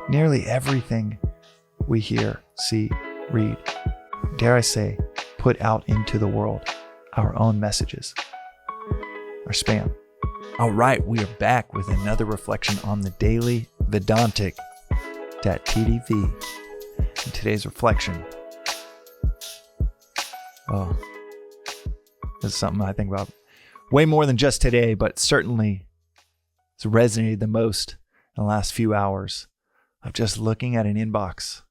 Nearly everything we hear, see, read, dare I say, put out into the world, our own messages, are spam. All right, we are back with another reflection on the daily Vedantic.tdv. In today's reflection, this is something I think about way more than just today, but certainly it's resonated the most in the last few hours of just looking at an inbox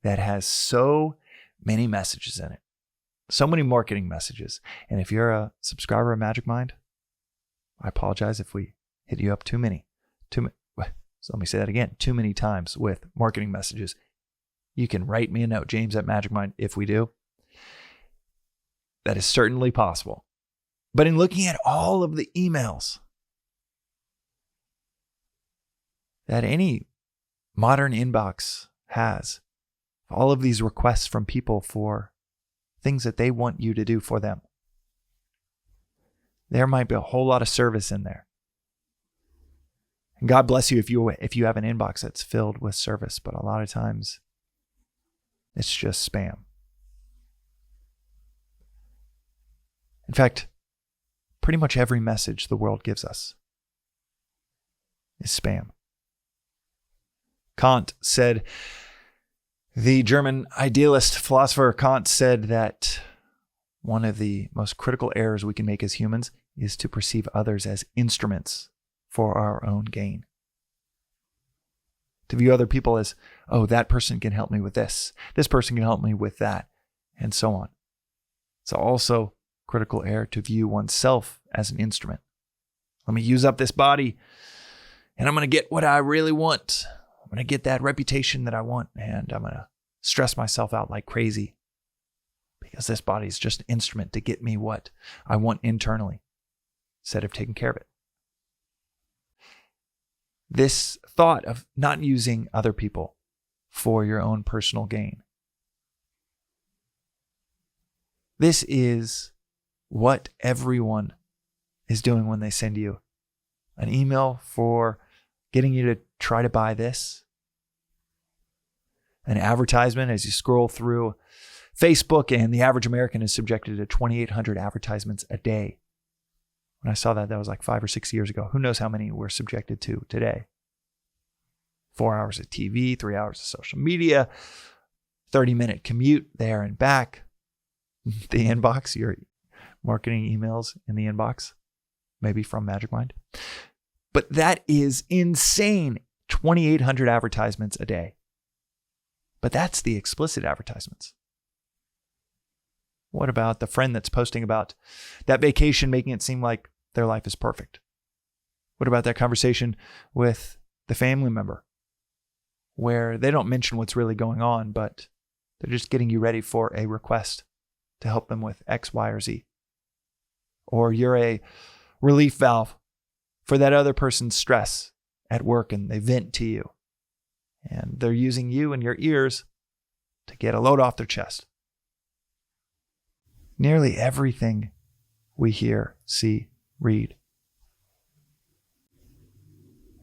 that has so many messages in it, so many marketing messages. And if you're a subscriber of Magic Mind, I apologize if we hit you up too many. So let me say that again, too many times with marketing messages. You can write me a note, James@MagicMind, if we do. That is certainly possible. But in looking at all of the emails that any modern inbox has, all of these requests from people for things that they want you to do for them, there might be a whole lot of service in there. And God bless you if you have an inbox that's filled with service, but a lot of times it's just spam. In fact, pretty much every message the world gives us is spam. Kant said, the German idealist philosopher Kant said that one of the most critical errors we can make as humans is to perceive others as instruments for our own gain. To view other people as, oh, that person can help me with this person can help me with that, and so on. It's also critical error to view oneself as an instrument. Let me use up this body, and I'm going to get what I really want. I'm going to get that reputation that I want, and I'm going to stress myself out like crazy because this body is just an instrument to get me what I want internally instead of taking care of it. This thought of not using other people for your own personal gain. This is what everyone is doing when they send you an email for getting you to try to buy this, an advertisement as you scroll through Facebook, and the average American is subjected to 2,800 advertisements a day. When I saw that was like 5 or 6 years ago. Who knows how many we're subjected to today? 4 hours of TV, 3 hours of social media, 30-minute commute there and back. The inbox, your marketing emails in the inbox, maybe from Magic Mind. But that is insane. 2,800 advertisements a day. But that's the explicit advertisements. What about the friend that's posting about that vacation, making it seem like their life is perfect? What about that conversation with the family member where they don't mention what's really going on, but they're just getting you ready for a request to help them with X, Y, or Z? Or you're a relief valve for that other person's stress at work, and they vent to you, and they're using you and your ears to get a load off their chest. Nearly everything we hear, see, read,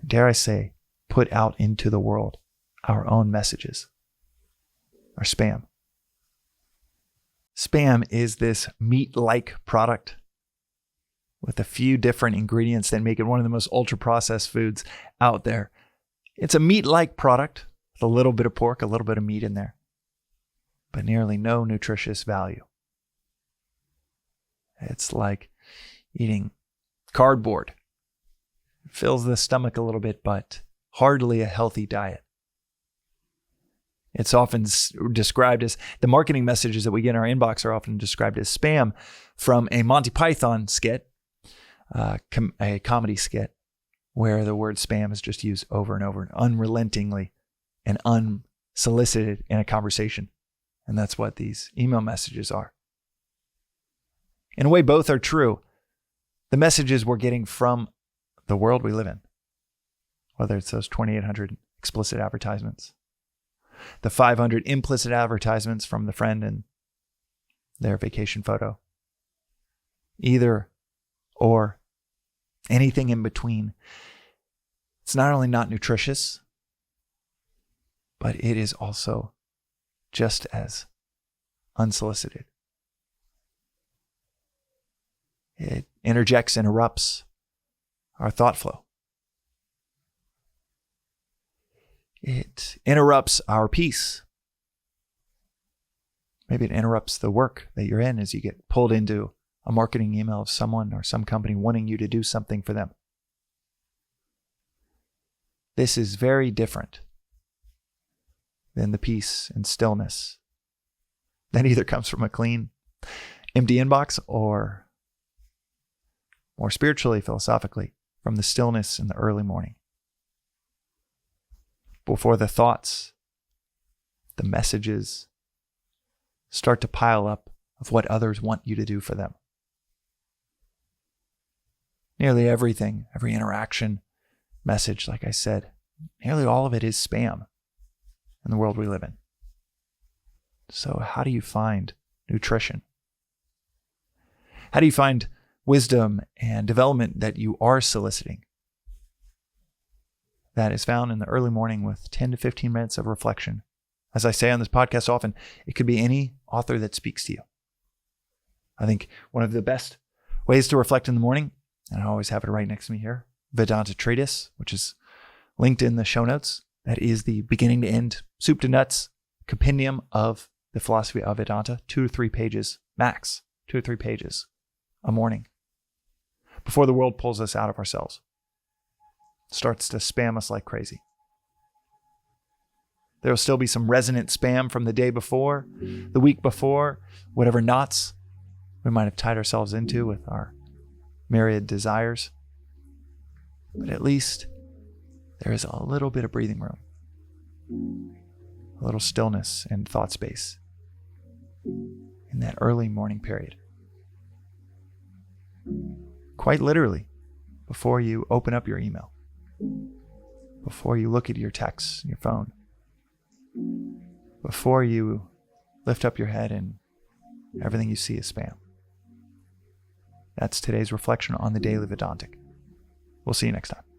dare I say, put out into the world, our own messages, are spam. Spam is this meat-like product with a few different ingredients that make it one of the most ultra-processed foods out there. It's a meat-like product with a little bit of pork, a little bit of meat in there, but nearly no nutritious value. It's like eating cardboard. It fills the stomach a little bit, but hardly a healthy diet. It's often described as, the marketing messages that we get in our inbox are often described as spam from a Monty Python skit, a comedy skit, where the word spam is just used over and over and unrelentingly and unsolicited in a conversation. And that's what these email messages are. In a way, both are true. The messages we're getting from the world we live in, whether it's those 2,800 explicit advertisements, the 500 implicit advertisements from the friend and their vacation photo, either or anything in between. It's not only not nutritious, but it is also just as unsolicited. It interrupts our thought flow. It interrupts our peace. Maybe it interrupts the work that you're in as you get pulled into a marketing email of someone or some company wanting you to do something for them. This is very different than the peace and stillness that either comes from a clean, empty inbox or more spiritually, philosophically, from the stillness in the early morning. Before the thoughts, the messages start to pile up of what others want you to do for them. Nearly everything, every interaction, message, like I said, nearly all of it is spam in the world we live in. So how do you find nutrition? How do you find wisdom and development that you are soliciting? That is found in the early morning with 10 to 15 minutes of reflection. As I say on this podcast often, it could be any author that speaks to you. I think one of the best ways to reflect in the morning, and I always have it right next to me here, Vedantic treatise, which is linked in the show notes. That is the beginning to end, soup to nuts compendium of the philosophy of Vedanta, 2 to 3 pages max, 2 to 3 pages a morning before the world pulls us out of ourselves, starts to spam us like crazy. There will still be some resonant spam from the day before, the week before, whatever knots we might have tied ourselves into with our myriad desires. But at least there is a little bit of breathing room, a little stillness and thought space in that early morning period. Quite literally, before you open up your email, before you look at your texts, your phone, before you lift up your head and everything you see is spam. That's today's reflection on the Daily Vedantic. We'll see you next time.